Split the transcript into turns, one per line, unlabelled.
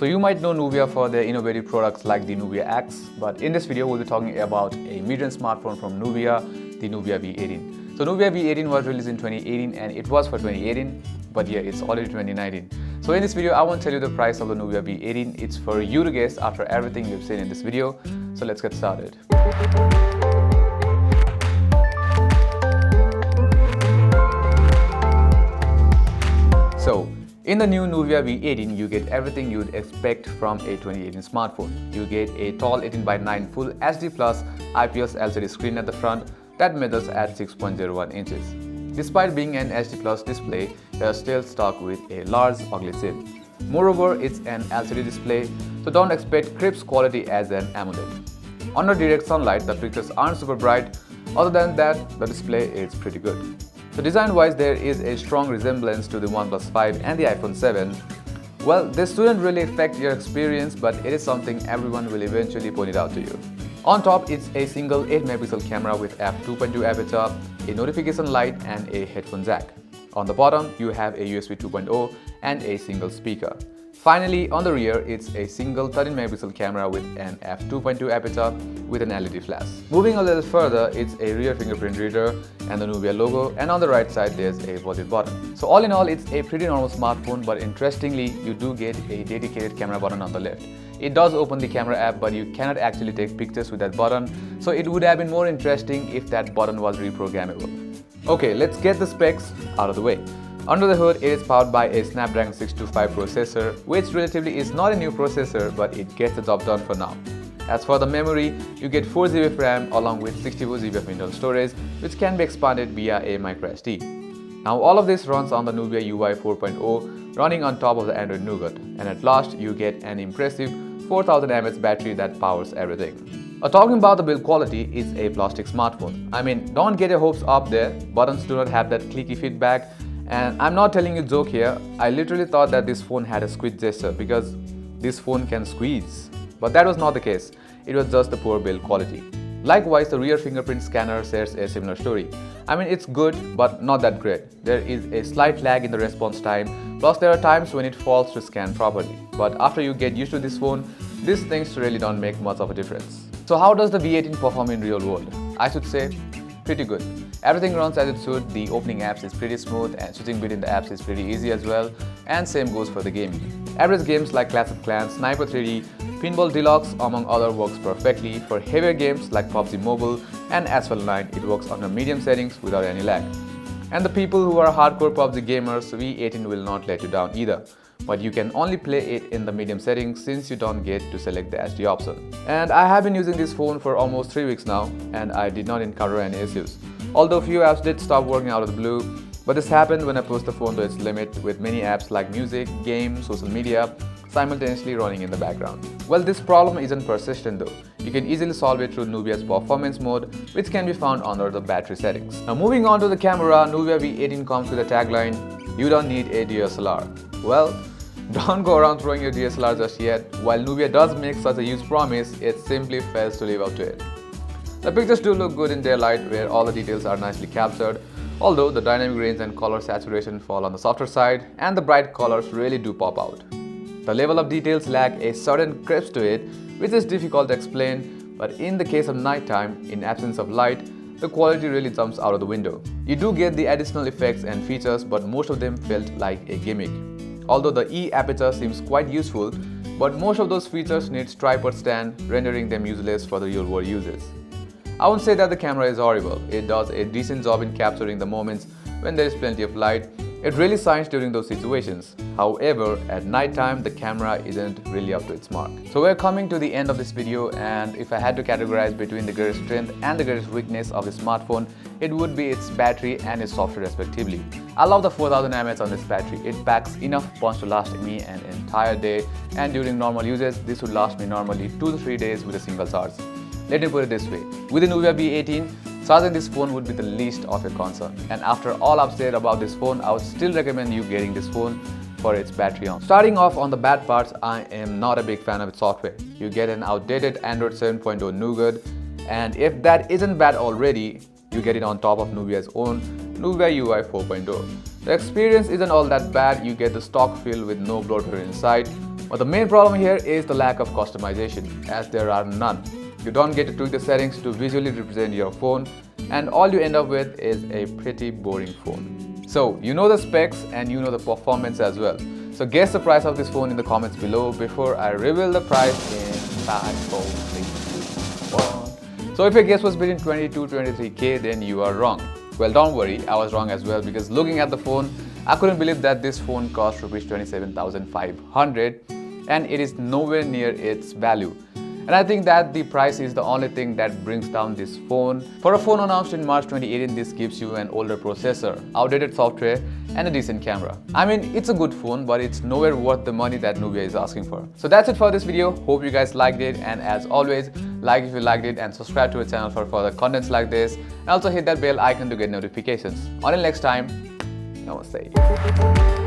So you might know Nubia for their innovative products like the Nubia X, but in this video we'll be talking about a mid-range smartphone from Nubia, the Nubia V18. So Nubia V18 was released in 2018 and it was for 2018, but yeah, it's already 2019. So in this video I won't tell you the price of the Nubia V18, it's for you to guess after everything you've seen in this video. So let's get started. So, in the new Nubia V18, you get everything you'd expect from a 2018 smartphone. You get a tall 18:9 Full HD Plus IPS LCD screen at the front that measures at 6.01 inches. Despite being an HD Plus display, you are still stuck with a large, ugly chip. Moreover, it's an LCD display, so don't expect crisp quality as an AMOLED. Under direct sunlight, the pictures aren't super bright. Other than that, the display is pretty good. So design-wise, there is a strong resemblance to the OnePlus 5 and the iPhone 7. Well, this shouldn't really affect your experience, but it is something everyone will eventually point it out to you. On top, it's a single 8-megapixel camera with f2.2 aperture, a notification light and a headphone jack. On the bottom, you have a USB 2.0 and a single speaker. Finally, on the rear, it's a single 13-megapixel camera with an f2.2 aperture with an LED flash. Moving a little further, it's a rear fingerprint reader and the Nubia logo, and on the right side there's a volume button. So all in all, it's a pretty normal smartphone, but interestingly, you do get a dedicated camera button on the left. It does open the camera app, but you cannot actually take pictures with that button, so it would have been more interesting if that button was reprogrammable. Okay, let's get the specs out of the way. Under the hood, it is powered by a Snapdragon 625 processor, which relatively is not a new processor, but it gets the job done for now. As for the memory, you get 4GB of RAM along with 64GB of internal storage, which can be expanded via a microSD. Now all of this runs on the Nubia UI 4.0, running on top of the Android Nougat, and at last you get an impressive 4000 mAh battery that powers everything. Talking about the build quality, it's a plastic smartphone. I mean, don't get your hopes up there, buttons do not have that clicky feedback. And I'm not telling you a joke here, I literally thought that this phone had a squeeze gesture because this phone can squeeze. But that was not the case, it was just the poor build quality. Likewise, the rear fingerprint scanner shares a similar story. I mean, it's good, but not that great. There is a slight lag in the response time, plus there are times when it fails to scan properly. But after you get used to this phone, these things really don't make much of a difference. So how does the V18 perform in real world? I should say, pretty good. Everything runs as it should, the opening apps is pretty smooth and switching between the apps is pretty easy as well, and same goes for the gaming. Average games like Clash of Clans, Sniper 3D, Pinball Deluxe among other works perfectly. For heavier games like Pug G Mobile and Asphalt 9, it works under medium settings without any lag. And the people who are hardcore Pug G gamers, V18 will not let you down either. But you can only play it in the medium settings since you don't get to select the HD option. And I have been using this phone for almost 3 weeks now and I did not encounter any issues. Although few apps did stop working out of the blue, but this happened when I pushed the phone to its limit with many apps like music, games, social media simultaneously running in the background. Well, this problem isn't persistent though. You can easily solve it through Nubia's performance mode, which can be found under the battery settings. Now moving on to the camera, Nubia V18 comes with a tagline, "You don't need a DSLR." Well, don't go around throwing your DSLR just yet. While Nubia does make such a huge promise, it simply fails to live up to it. The pictures do look good in daylight where all the details are nicely captured, although the dynamic range and color saturation fall on the softer side and the bright colors really do pop out. The level of details lack a certain crisp to it, which is difficult to explain, but in the case of nighttime, in absence of light, the quality really jumps out of the window. You do get the additional effects and features, but most of them felt like a gimmick. Although the E-aperture seems quite useful, but most of those features need tripod stand, rendering them useless for the real-world uses. I won't say that the camera is horrible, it does a decent job in capturing the moments when there is plenty of light. It really shines during those situations. However, at night time, the camera isn't really up to its mark. So we're coming to the end of this video, and if I had to categorize between the greatest strength and the greatest weakness of the smartphone, it would be its battery and its software respectively. I love the 4000 mAh on this battery. It packs enough punch to last me an entire day, and during normal usage, this would last me normally 2 to 3 days with a single charge. Let me put it this way, with the Nubia V18, charging this phone would be the least of your concern. And after all I've said about this phone, I would still recommend you getting this phone for its battery on. Starting off on the bad parts, I am not a big fan of its software. You get an outdated Android 7.0 Nougat, and if that isn't bad already, you get it on top of Nubia's own Nubia UI 4.0. The experience isn't all that bad, you get the stock feel with no bloatware inside, But the main problem here is the lack of customization, as there are none. You don't get to tweak the settings to visually represent your phone, and all you end up with is a pretty boring phone. So you know the specs and you know the performance as well. So guess the price of this phone in the comments below before I reveal the price in 5, 4, 3, 2, 1. So if your guess was between 22 to 23k, then you are wrong. Well, don't worry, I was wrong as well, because looking at the phone, I couldn't believe that this phone cost rupees 27,500 and it is nowhere near its value. And I think that the price is the only thing that brings down this phone. For a phone announced in March 2018, this gives you an older processor, outdated software and a decent camera. I mean, it's a good phone, but it's nowhere worth the money that Nubia is asking for. So that's it for this video. Hope you guys liked it, and as always, like if you liked it and subscribe to our channel for further contents like this, and also hit that bell icon to get notifications. Until next time, namaste.